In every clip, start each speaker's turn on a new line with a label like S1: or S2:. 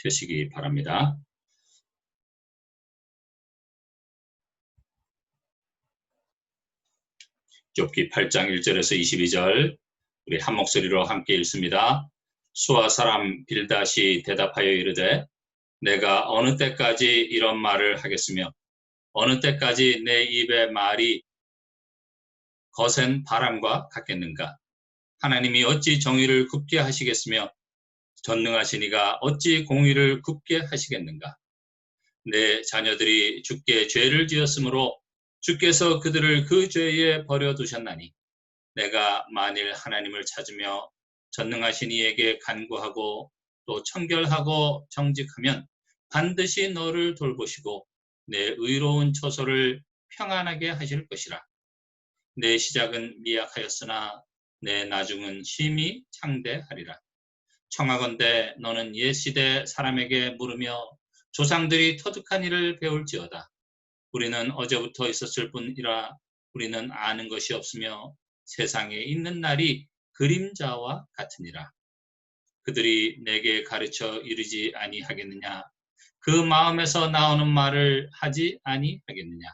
S1: 펴시기 바랍니다. 욥기 8장 1절에서 22절 우리 한 목소리로 함께 읽습니다. 수아 사람 빌닷이 대답하여 이르되 내가 어느 때까지 이런 말을 하겠으며 어느 때까지 내 입의 말이 거센 바람과 같겠는가. 하나님이 어찌 정의를 굽게 하시겠으며 전능하시니가 어찌 공의를 굽게 하시겠는가. 내 자녀들이 주께 죄를 지었으므로 주께서 그들을 그 죄에 버려두셨나니 내가 만일 하나님을 찾으며 전능하신 이에게 간구하고 또 청결하고 정직하면 반드시 너를 돌보시고 내 의로운 처소를 평안하게 하실 것이라. 내 시작은 미약하였으나 내 나중은 심히 창대하리라. 청하건대 너는 옛 시대 사람에게 물으며 조상들이 터득한 일을 배울지어다. 우리는 어제부터 있었을 뿐이라 우리는 아는 것이 없으며 세상에 있는 날이 그림자와 같으니라. 그들이 내게 가르쳐 이르지 아니하겠느냐. 그 마음에서 나오는 말을 하지 아니하겠느냐.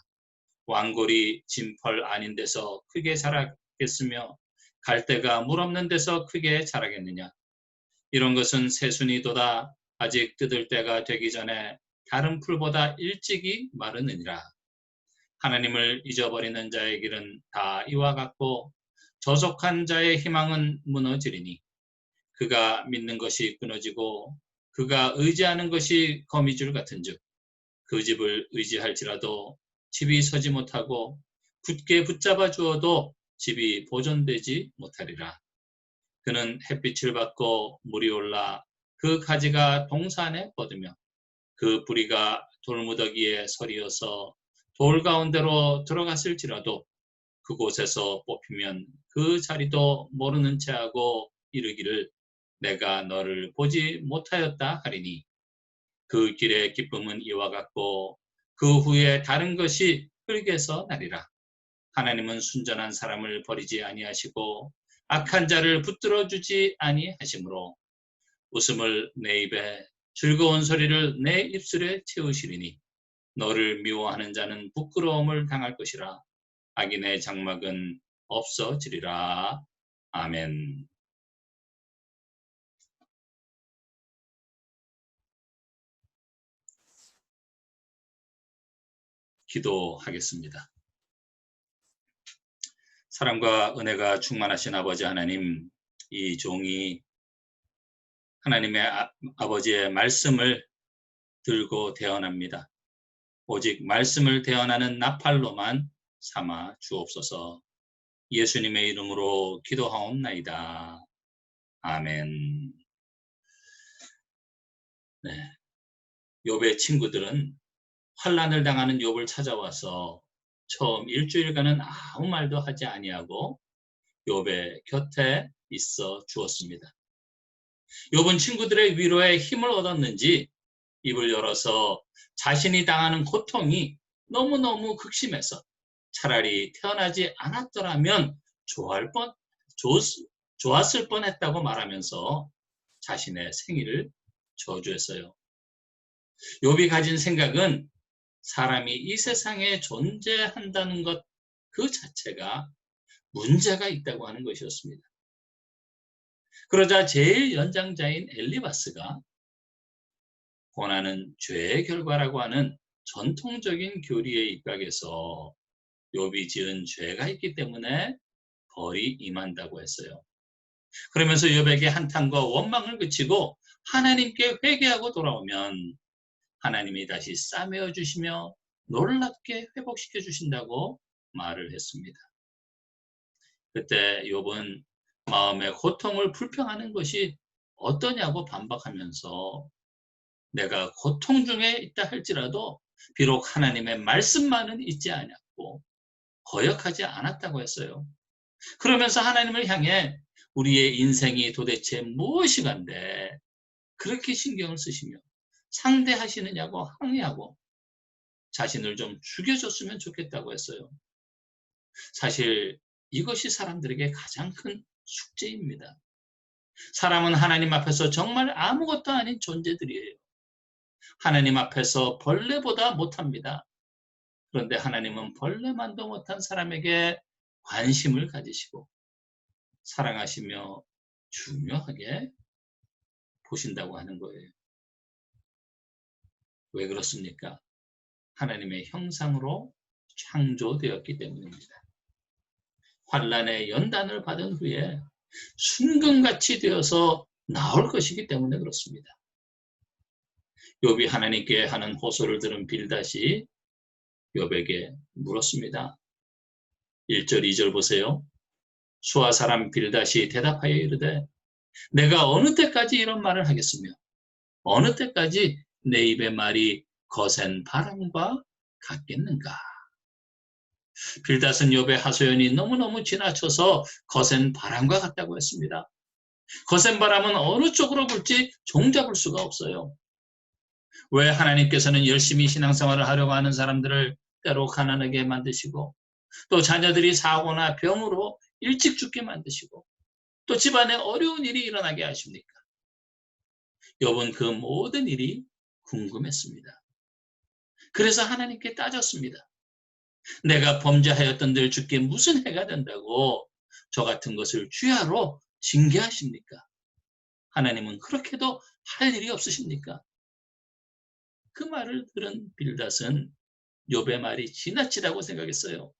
S1: 왕골이 진펄 아닌 데서 크게 자라겠으며 갈대가 물 없는 데서 크게 자라겠느냐. 이런 것은 새순이도다 아직 뜯을 때가 되기 전에 다른 풀보다 일찍이 마르느니라. 하나님을 잊어버리는 자의 길은 다 이와 같고 저속한 자의 희망은 무너지리니 그가 믿는 것이 끊어지고 그가 의지하는 것이 거미줄 같은즉 그 집을 의지할지라도 집이 서지 못하고 굳게 붙잡아 주어도 집이 보존되지 못하리라. 그는 햇빛을 받고 물이 올라 그 가지가 동산에 뻗으며 그 뿌리가 돌무더기에 서리어서 돌 가운데로 들어갔을지라도 그곳에서 뽑히면 그 자리도 모르는 채하고 이르기를 내가 너를 보지 못하였다 하리니 그 길의 기쁨은 이와 같고 그 후에 다른 것이 흙에서 나리라. 하나님은 순전한 사람을 버리지 아니하시고 악한 자를 붙들어 주지 아니하시므로 웃음을 내 입에 즐거운 소리를 내 입술에 채우시리니 너를 미워하는 자는 부끄러움을 당할 것이라. 악인의 장막은 없어지리라. 아멘. 기도하겠습니다. 사랑과 은혜가 충만하신 아버지 하나님, 이 종이 하나님의 아버지의 말씀을 들고 대언합니다. 오직 말씀을 대언하는 나팔로만 삼아 주옵소서. 예수님의 이름으로 기도하옵나이다. 아멘. 네. 욥의 친구들은 환난을 당하는 욥을 찾아와서 처음 일주일간은 아무 말도 하지 아니하고 욥의 곁에 있어 주었습니다. 욥은 친구들의 위로에 힘을 얻었는지 입을 열어서 자신이 당하는 고통이 너무너무 극심해서 차라리 태어나지 않았더라면 좋았을 뻔했다고 말하면서 자신의 생일을 저주했어요. 욥이 가진 생각은 사람이 이 세상에 존재한다는 것 그 자체가 문제가 있다고 하는 것이었습니다. 그러자 제일 연장자인 엘리바스가 고난은 죄의 결과라고 하는 전통적인 교리에 입각해서 욥이 지은 죄가 있기 때문에 벌이 임한다고 했어요. 그러면서 욥에게 한탄과 원망을 그치고 하나님께 회개하고 돌아오면 하나님이 다시 싸매어 주시며 놀랍게 회복시켜 주신다고 말을 했습니다. 그때 욥은 마음의 고통을 불평하는 것이 어떠냐고 반박하면서 내가 고통 중에 있다 할지라도 비록 하나님의 말씀만은 잊지 않았고 거역하지 않았다고 했어요. 그러면서 하나님을 향해 우리의 인생이 도대체 무엇이간데 그렇게 신경을 쓰시며 상대하시느냐고 항의하고 자신을 좀 죽여줬으면 좋겠다고 했어요. 사실 이것이 사람들에게 가장 큰 숙제입니다. 사람은 하나님 앞에서 정말 아무것도 아닌 존재들이에요. 하나님 앞에서 벌레보다 못합니다. 그런데 하나님은 벌레만도 못한 사람에게 관심을 가지시고 사랑하시며 중요하게 보신다고 하는 거예요. 왜 그렇습니까? 하나님의 형상으로 창조되었기 때문입니다. 환난의 연단을 받은 후에 순금같이 되어서 나올 것이기 때문에 그렇습니다. 욥이 하나님께 하는 호소를 들은 빌닷이 욥에게 물었습니다. 1절, 2절 보세요. 수아 사람 빌닷이 대답하여 이르되 내가 어느 때까지 이런 말을 하겠으며 어느 때까지 내 입의 말이 거센 바람과 같겠는가. 빌닷은 욥의 하소연이 너무너무 지나쳐서 거센 바람과 같다고 했습니다. 거센 바람은 어느 쪽으로 불지 종잡을 수가 없어요. 왜 하나님께서는 열심히 신앙생활을 하려고 하는 사람들을 때로 가난하게 만드시고 또 자녀들이 사고나 병으로 일찍 죽게 만드시고 또 집안에 어려운 일이 일어나게 하십니까? 욥은 그 모든 일이 궁금했습니다. 그래서 하나님께 따졌습니다. 내가 범죄하였던들 주께 무슨 해가 된다고 저 같은 것을 주야로 징계하십니까? 하나님은 그렇게도 할 일이 없으십니까? 그 말을 들은 빌닷은 욥의 말이 지나치다고 생각했어요.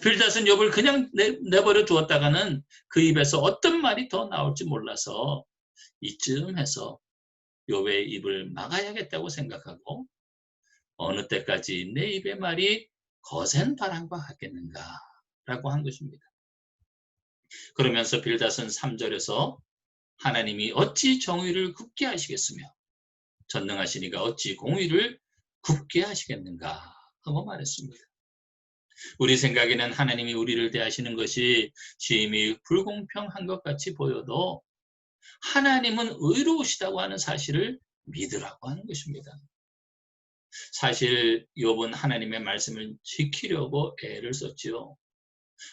S1: 빌닷은 욥을 그냥 내버려 두었다가는 그 입에서 어떤 말이 더 나올지 몰라서 이쯤해서 욥의 입을 막아야겠다고 생각하고 어느 때까지 내 입의 말이 거센 바람과 같겠는가 라고 한 것입니다. 그러면서 빌닷은 3절에서 하나님이 어찌 정의를 굽게 하시겠으며 전능하시니가 어찌 공의를 굽게 하시겠는가 하고 말했습니다. 우리 생각에는 하나님이 우리를 대하시는 것이 심히 불공평한 것 같이 보여도 하나님은 의로우시다고 하는 사실을 믿으라고 하는 것입니다. 사실 욥은 하나님의 말씀을 지키려고 애를 썼지요.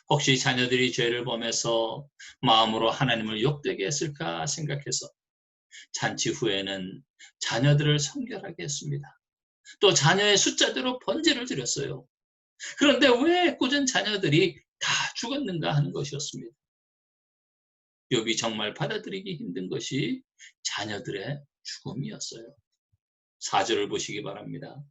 S1: 혹시 자녀들이 죄를 범해서 마음으로 하나님을 욕되게 했을까 생각해서 잔치 후에는 자녀들을 성결하게 했습니다. 또 자녀의 숫자대로 번제를 드렸어요. 그런데 왜 꾸준 자녀들이 다 죽었는가 하는 것이었습니다. 욥이 정말 받아들이기 힘든 것이 자녀들의 죽음이었어요. 4절을 보시기 바랍니다.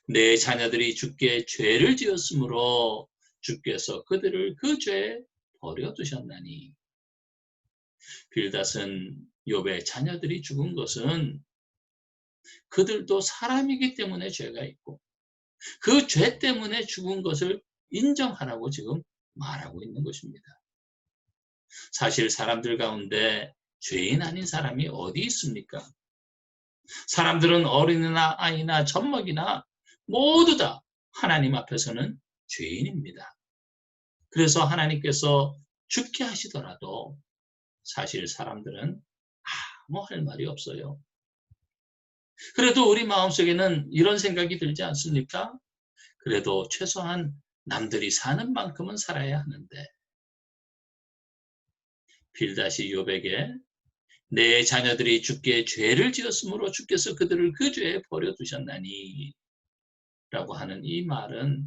S1: 내 자녀들이 주께 죄를 지었으므로 주께서 그들을 그 죄에 버려두셨나니. 빌닷은 욥의 자녀들이 죽은 것은 그들도 사람이기 때문에 죄가 있고 그 죄 때문에 죽은 것을 인정하라고 지금 말하고 있는 것입니다. 사실 사람들 가운데 죄인 아닌 사람이 어디 있습니까? 사람들은 어린이나 아이나 젖먹이나 모두 다 하나님 앞에서는 죄인입니다. 그래서 하나님께서 죽게 하시더라도 사실 사람들은 아무 할 말이 없어요. 그래도 우리 마음속에는 이런 생각이 들지 않습니까? 그래도 최소한 남들이 사는 만큼은 살아야 하는데. 빌닷이 욥에게 내 자녀들이 주께 죄를 지었으므로 주께서 그들을 그 죄에 버려두셨나니 라고 하는 이 말은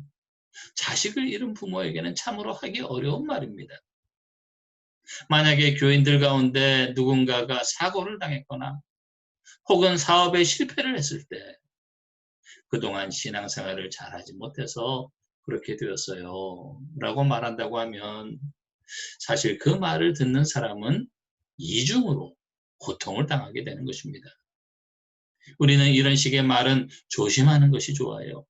S1: 자식을 잃은 부모에게는 참으로 하기 어려운 말입니다. 만약에 교인들 가운데 누군가가 사고를 당했거나 혹은 사업에 실패를 했을 때 그동안 신앙생활을 잘하지 못해서 그렇게 되었어요 라고 말한다고 하면 사실 그 말을 듣는 사람은 이중으로 고통을 당하게 되는 것입니다. 우리는 이런 식의 말은 조심하는 것이 좋아요.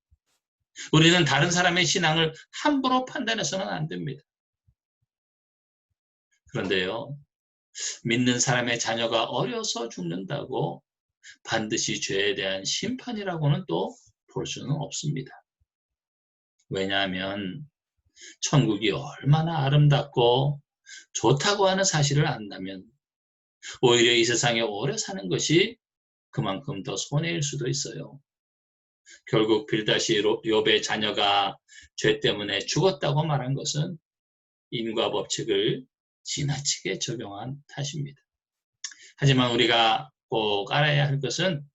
S1: 우리는 다른 사람의 신앙을 함부로 판단해서는 안 됩니다. 그런데요, 믿는 사람의 자녀가 어려서 죽는다고 반드시 죄에 대한 심판이라고는 또 볼 수는 없습니다. 왜냐하면 천국이 얼마나 아름답고 좋다고 하는 사실을 안다면 오히려 이 세상에 오래 사는 것이 그만큼 더 손해일 수도 있어요. 결국 빌닷이 욥의 자녀가 죄 때문에 죽었다고 말한 것은 인과 법칙을 지나치게 적용한 탓입니다. 하지만 우리가 꼭 알아야 할 것은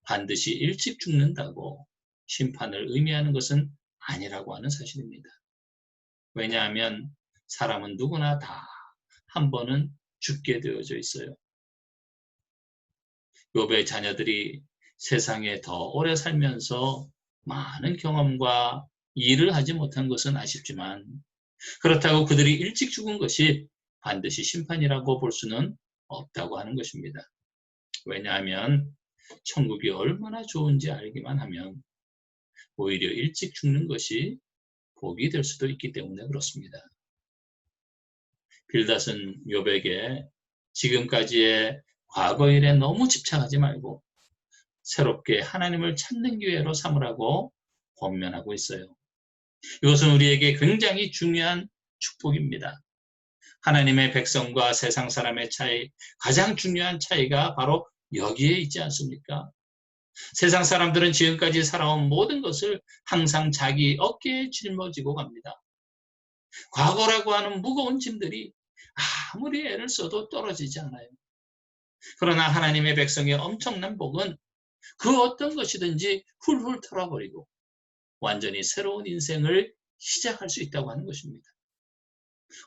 S1: 반드시 일찍 죽는다고 심판을 의미하는 것은 아니라고 하는 사실입니다. 왜냐하면 사람은 누구나 다 한 번은 죽게 되어져 있어요. 욥의 자녀들이 세상에 더 오래 살면서 많은 경험과 일을 하지 못한 것은 아쉽지만 그렇다고 그들이 일찍 죽은 것이 반드시 심판이라고 볼 수는 없다고 하는 것입니다. 왜냐하면 천국이 얼마나 좋은지 알기만 하면 오히려 일찍 죽는 것이 복이 될 수도 있기 때문에 그렇습니다. 빌닷은 욥에게 지금까지의 과거 일에 너무 집착하지 말고 새롭게 하나님을 찾는 기회로 삼으라고 권면하고 있어요. 이것은 우리에게 굉장히 중요한 축복입니다. 하나님의 백성과 세상 사람의 차이, 가장 중요한 차이가 바로 여기에 있지 않습니까? 세상 사람들은 지금까지 살아온 모든 것을 항상 자기 어깨에 짊어지고 갑니다. 과거라고 하는 무거운 짐들이 아무리 애를 써도 떨어지지 않아요. 그러나 하나님의 백성의 엄청난 복은 그 어떤 것이든지 훌훌 털어버리고 완전히 새로운 인생을 시작할 수 있다고 하는 것입니다.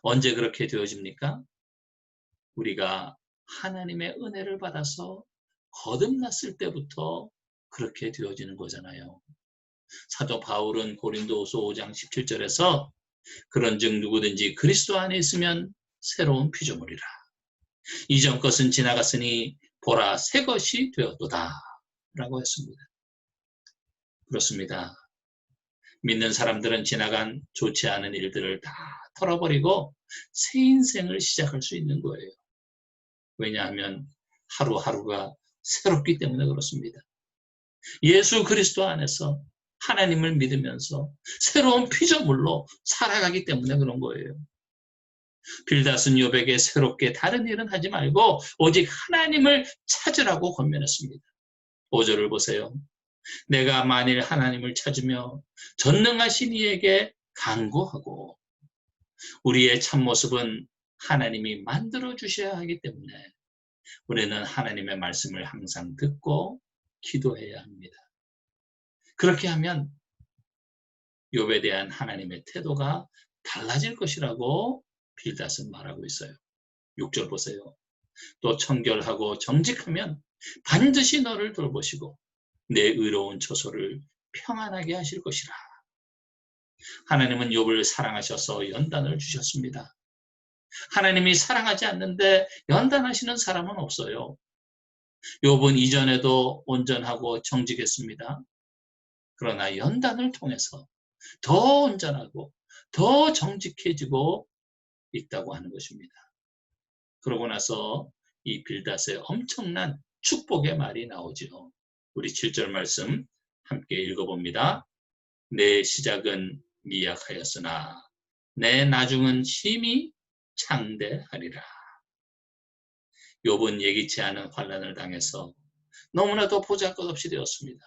S1: 언제 그렇게 되어집니까? 우리가 하나님의 은혜를 받아서 거듭났을 때부터 그렇게 되어지는 거잖아요. 사도 바울은 고린도후서 5장 17절에서 그런즉 누구든지 그리스도 안에 있으면 새로운 피조물이라. 이전 것은 지나갔으니 보라 새 것이 되었도다 라고 했습니다. 그렇습니다. 믿는 사람들은 지나간 좋지 않은 일들을 다 털어버리고 새 인생을 시작할 수 있는 거예요. 왜냐하면 하루하루가 새롭기 때문에 그렇습니다. 예수 그리스도 안에서 하나님을 믿으면서 새로운 피조물로 살아가기 때문에 그런 거예요. 빌닷은 욥에게 새롭게 다른 일은 하지 말고 오직 하나님을 찾으라고 권면했습니다. 5절을 보세요. 내가 만일 하나님을 찾으며 전능하신 이에게 간구하고 우리의 참모습은 하나님이 만들어 주셔야 하기 때문에 우리는 하나님의 말씀을 항상 듣고 기도해야 합니다. 그렇게 하면 욥에 대한 하나님의 태도가 달라질 것이라고 빌닷은 말하고 있어요. 6절 보세요. 또 청결하고 정직하면 반드시 너를 돌보시고 내 의로운 처소를 평안하게 하실 것이라. 하나님은 욥을 사랑하셔서 연단을 주셨습니다. 하나님이 사랑하지 않는데 연단하시는 사람은 없어요. 욥은 이전에도 온전하고 정직했습니다. 그러나 연단을 통해서 더 온전하고 더 정직해지고 있다고 하는 것입니다. 그러고 나서 이 빌닷의 엄청난 축복의 말이 나오죠. 우리 7절 말씀 함께 읽어봅니다. 내 시작은 미약하였으나 내 나중은 심히 창대하리라. 욥은 예기치 않은 환난을 당해서 너무나도 보잘것없이 되었습니다.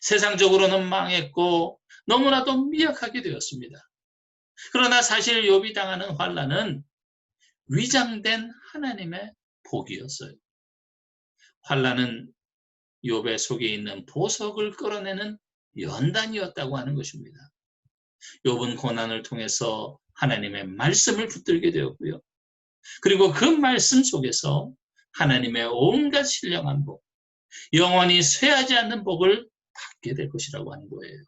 S1: 세상적으로는 망했고 너무나도 미약하게 되었습니다. 그러나 사실 욥이 당하는 환난은 위장된 하나님의 복이었어요. 환난은 욥의 속에 있는 보석을 끌어내는 연단이었다고 하는 것입니다. 욥은 고난을 통해서 하나님의 말씀을 붙들게 되었고요. 그리고 그 말씀 속에서 하나님의 온갖 신령한 복, 영원히 쇠하지 않는 복을 받게 될 것이라고 하는 거예요.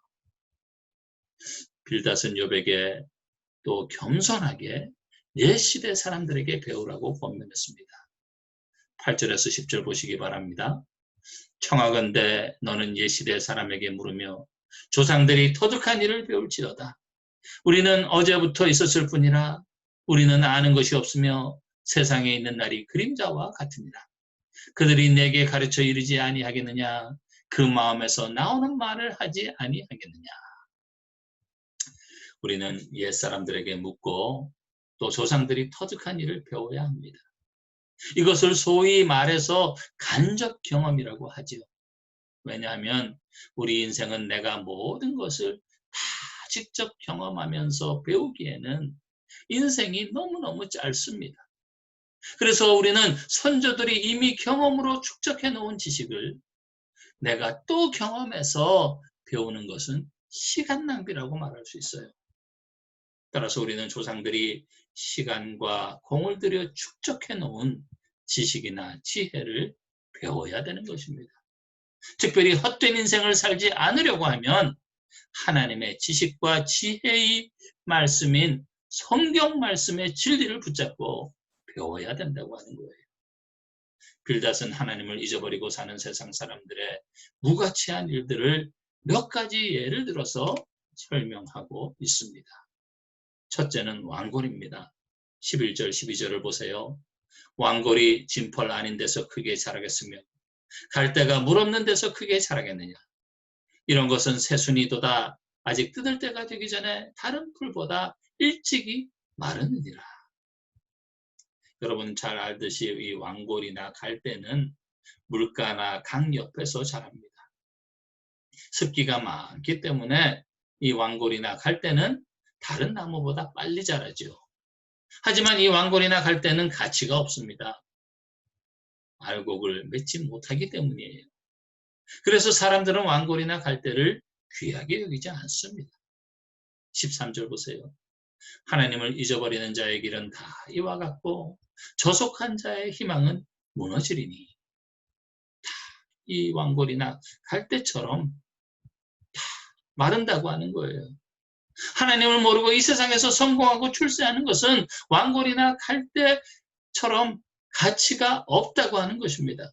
S1: 빌닷은 욥에게 또 겸손하게 옛 시대 사람들에게 배우라고 권면했습니다. 8절에서 10절 보시기 바랍니다. 청하건대 너는 옛 시대 사람에게 물으며 조상들이 터득한 일을 배울지어다. 우리는 어제부터 있었을 뿐이라 우리는 아는 것이 없으며 세상에 있는 날이 그림자와 같으니라. 그들이 내게 가르쳐 이르지 아니하겠느냐? 그 마음에서 나오는 말을 하지 아니하겠느냐? 우리는 옛 사람들에게 묻고 또 조상들이 터득한 일을 배워야 합니다. 이것을 소위 말해서 간접 경험이라고 하죠. 왜냐하면 우리 인생은 내가 모든 것을 다 직접 경험하면서 배우기에는 인생이 너무너무 짧습니다. 그래서 우리는 선조들이 이미 경험으로 축적해 놓은 지식을 내가 또 경험해서 배우는 것은 시간 낭비라고 말할 수 있어요. 따라서 우리는 조상들이 시간과 공을 들여 축적해 놓은 지식이나 지혜를 배워야 되는 것입니다. 특별히 헛된 인생을 살지 않으려고 하면 하나님의 지식과 지혜의 말씀인 성경 말씀의 진리를 붙잡고 배워야 된다고 하는 거예요. 빌닷은 하나님을 잊어버리고 사는 세상 사람들의 무가치한 일들을 몇 가지 예를 들어서 설명하고 있습니다. 첫째는 왕골입니다. 11절, 12절을 보세요. 왕골이 진펄 아닌 데서 크게 자라겠으며 갈대가 물 없는 데서 크게 자라겠느냐. 이런 것은 새순이도다 아직 뜯을 때가 되기 전에 다른 풀보다 일찍이 마르느니라. 여러분 잘 알듯이 이 왕골이나 갈대는 물가나 강 옆에서 자랍니다. 습기가 많기 때문에 이 왕골이나 갈대는 다른 나무보다 빨리 자라죠. 하지만 이 왕골이나 갈대는 가치가 없습니다. 알곡을 맺지 못하기 때문이에요. 그래서 사람들은 왕골이나 갈대를 귀하게 여기지 않습니다. 13절 보세요. 하나님을 잊어버리는 자의 길은 다 이와 같고 저속한 자의 희망은 무너지리니. 다 이 왕골이나 갈대처럼 다 마른다고 하는 거예요. 하나님을 모르고 이 세상에서 성공하고 출세하는 것은 왕골이나 갈대처럼 가치가 없다고 하는 것입니다.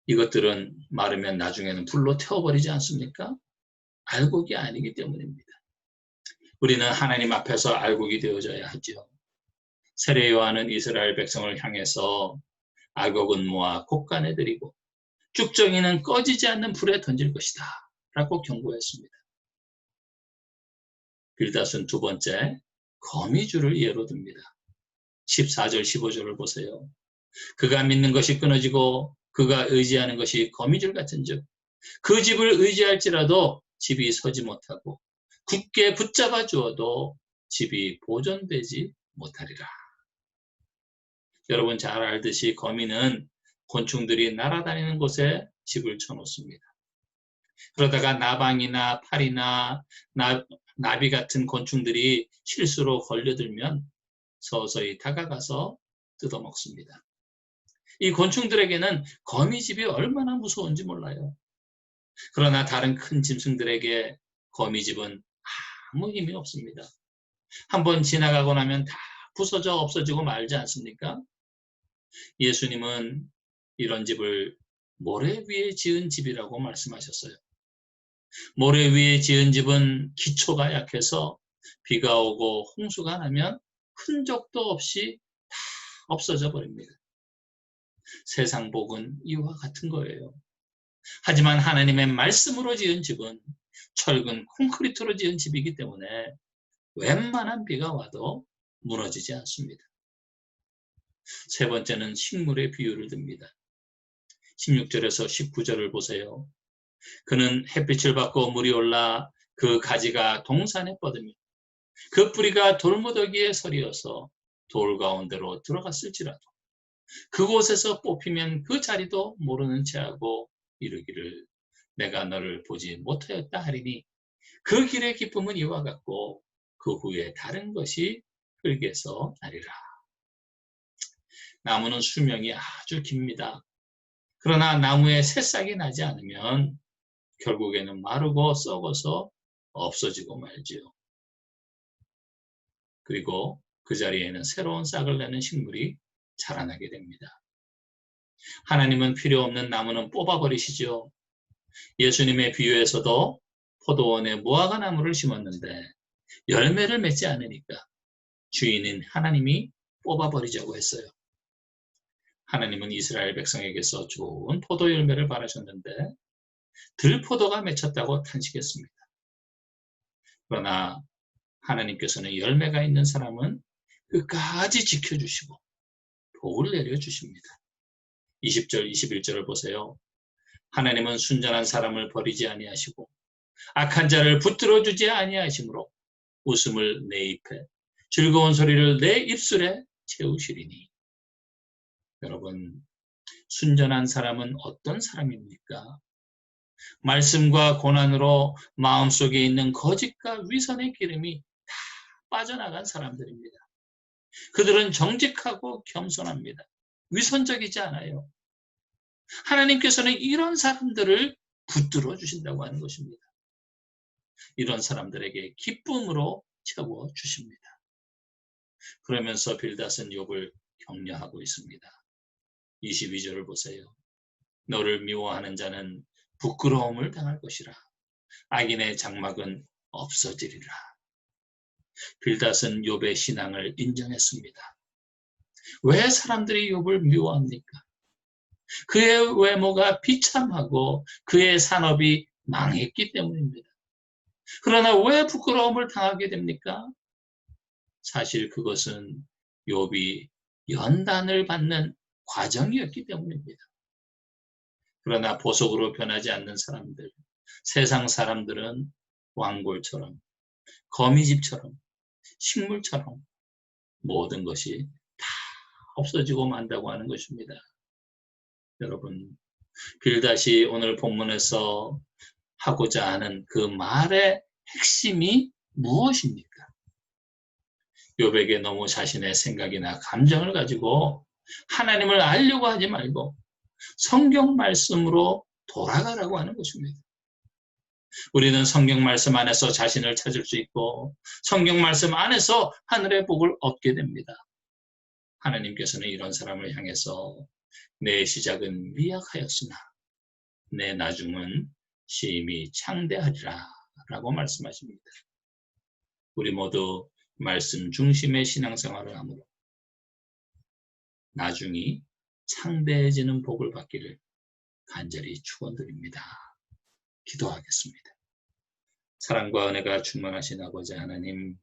S1: 이것들은 마르면 나중에는 불로 태워버리지 않습니까? 알곡이 아니기 때문입니다. 우리는 하나님 앞에서 알곡이 되어져야 하죠. 세례 요한은 이스라엘 백성을 향해서 알곡은 모아 곡간에 들이고 쭉정이는 꺼지지 않는 불에 던질 것이다 라고 경고했습니다. 빌닷은 두 번째 거미줄을 예로 듭니다. 14절 15절을 보세요. 그가 믿는 것이 끊어지고 그가 의지하는 것이 거미줄 같은즉 그 집을 의지할지라도 집이 서지 못하고 굳게 붙잡아 주어도 집이 보존되지 못하리라. 여러분 잘 알듯이 거미는 곤충들이 날아다니는 곳에 집을 쳐놓습니다. 그러다가 나방이나 파리나 나비 같은 곤충들이 실수로 걸려들면 서서히 다가가서 뜯어먹습니다. 이 곤충들에게는 거미집이 얼마나 무서운지 몰라요. 그러나 다른 큰 짐승들에게 거미집은 아무 힘이 없습니다. 한번 지나가고 나면 다 부서져 없어지고 말지 않습니까? 예수님은 이런 집을 모래 위에 지은 집이라고 말씀하셨어요. 모래 위에 지은 집은 기초가 약해서 비가 오고 홍수가 나면 흔적도 없이 다 없어져 버립니다. 세상 복은 이와 같은 거예요. 하지만 하나님의 말씀으로 지은 집은 철근 콘크리트로 지은 집이기 때문에 웬만한 비가 와도 무너지지 않습니다. 세 번째는 식물의 비유를 듭니다. 16절에서 19절을 보세요. 그는 햇빛을 받고 물이 올라 그 가지가 동산에 뻗으며 그 뿌리가 돌무더기에 서리어서 돌 가운데로 들어갔을지라도 그곳에서 뽑히면 그 자리도 모르는 체하고 이르기를 내가 너를 보지 못하였다 하리니 그 길의 기쁨은 이와 같고 그 후에 다른 것이 흙에서 나리라. 나무는 수명이 아주 깁니다. 그러나 나무에 새싹이 나지 않으면 결국에는 마르고 썩어서 없어지고 말지요. 그리고 그 자리에는 새로운 싹을 내는 식물이 자라나게 됩니다. 하나님은 필요 없는 나무는 뽑아버리시죠. 예수님의 비유에서도 포도원에 무화과 나무를 심었는데 열매를 맺지 않으니까 주인인 하나님이 뽑아버리자고 했어요. 하나님은 이스라엘 백성에게서 좋은 포도 열매를 바라셨는데 들포도가 맺혔다고 탄식했습니다. 그러나 하나님께서는 열매가 있는 사람은 끝까지 지켜주시고 복을 내려주십니다. 20절, 21절을 보세요. 하나님은 순전한 사람을 버리지 아니하시고 악한 자를 붙들어 주지 아니하시므로 웃음을 내 입에 즐거운 소리를 내 입술에 채우시리니. 여러분 순전한 사람은 어떤 사람입니까? 말씀과 고난으로 마음속에 있는 거짓과 위선의 기름이 다 빠져나간 사람들입니다. 그들은 정직하고 겸손합니다. 위선적이지 않아요. 하나님께서는 이런 사람들을 붙들어 주신다고 하는 것입니다. 이런 사람들에게 기쁨으로 채워 주십니다. 그러면서 빌닷은 욥을 격려하고 있습니다. 22절을 보세요. 너를 미워하는 자는 부끄러움을 당할 것이라. 악인의 장막은 없어지리라. 빌닷은 욥의 신앙을 인정했습니다. 왜 사람들이 욥을 미워합니까? 그의 외모가 비참하고 그의 산업이 망했기 때문입니다. 그러나 왜 부끄러움을 당하게 됩니까? 사실 그것은 욥이 연단을 받는 과정이었기 때문입니다. 그러나 보석으로 변하지 않는 사람들, 세상 사람들은 왕골처럼, 거미집처럼, 식물처럼 모든 것이 다 없어지고 만다고 하는 것입니다. 여러분, 빌닷이 오늘 본문에서 하고자 하는 그 말의 핵심이 무엇입니까? 욥에게 너무 자신의 생각이나 감정을 가지고 하나님을 알려고 하지 말고 성경 말씀으로 돌아가라고 하는 것입니다. 우리는 성경 말씀 안에서 자신을 찾을 수 있고 성경 말씀 안에서 하늘의 복을 얻게 됩니다. 하나님께서는 이런 사람을 향해서 내 시작은 미약하였으나 내 나중은 심히 창대하리라 라고 말씀하십니다. 우리 모두 말씀 중심의 신앙생활을 하므로 나중이 창대해지는 복을 받기를 간절히 축원드립니다. 기도하겠습니다. 사랑과 은혜가 충만하신 아버지 하나님,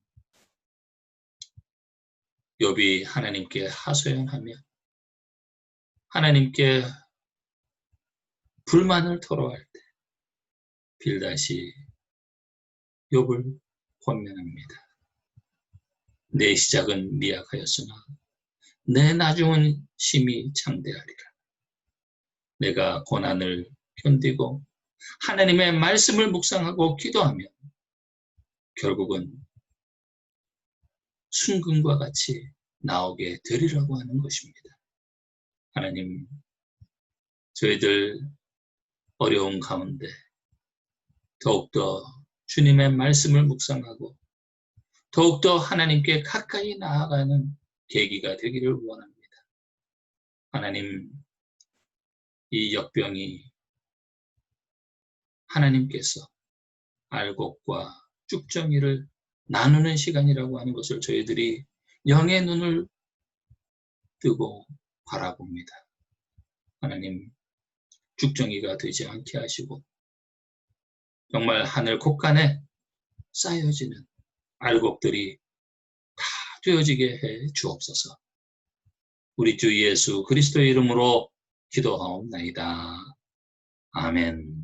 S1: 욥이 하나님께 하소연하며 하나님께 불만을 토로할 때 빌닷이 욥을 권면합니다. 내 시작은 미약하였으나 내 나중은 심히 창대하리라. 내가 고난을 견디고 하나님의 말씀을 묵상하고 기도하면 결국은 순금과 같이 나오게 되리라고 하는 것입니다. 하나님, 저희들 어려운 가운데 더욱더 주님의 말씀을 묵상하고 더욱더 하나님께 가까이 나아가는 계기가 되기를 원합니다. 하나님, 이 역병이 하나님께서 알곡과 쭉정이를 나누는 시간이라고 하는 것을 저희들이 영의 눈을 뜨고 바라봅니다. 하나님, 쭉정이가 되지 않게 하시고 정말 하늘 곳간에 쌓여지는 알곡들이 다 되어지게 해 주옵소서. 우리 주 예수 그리스도의 이름으로 기도하옵나이다. 아멘.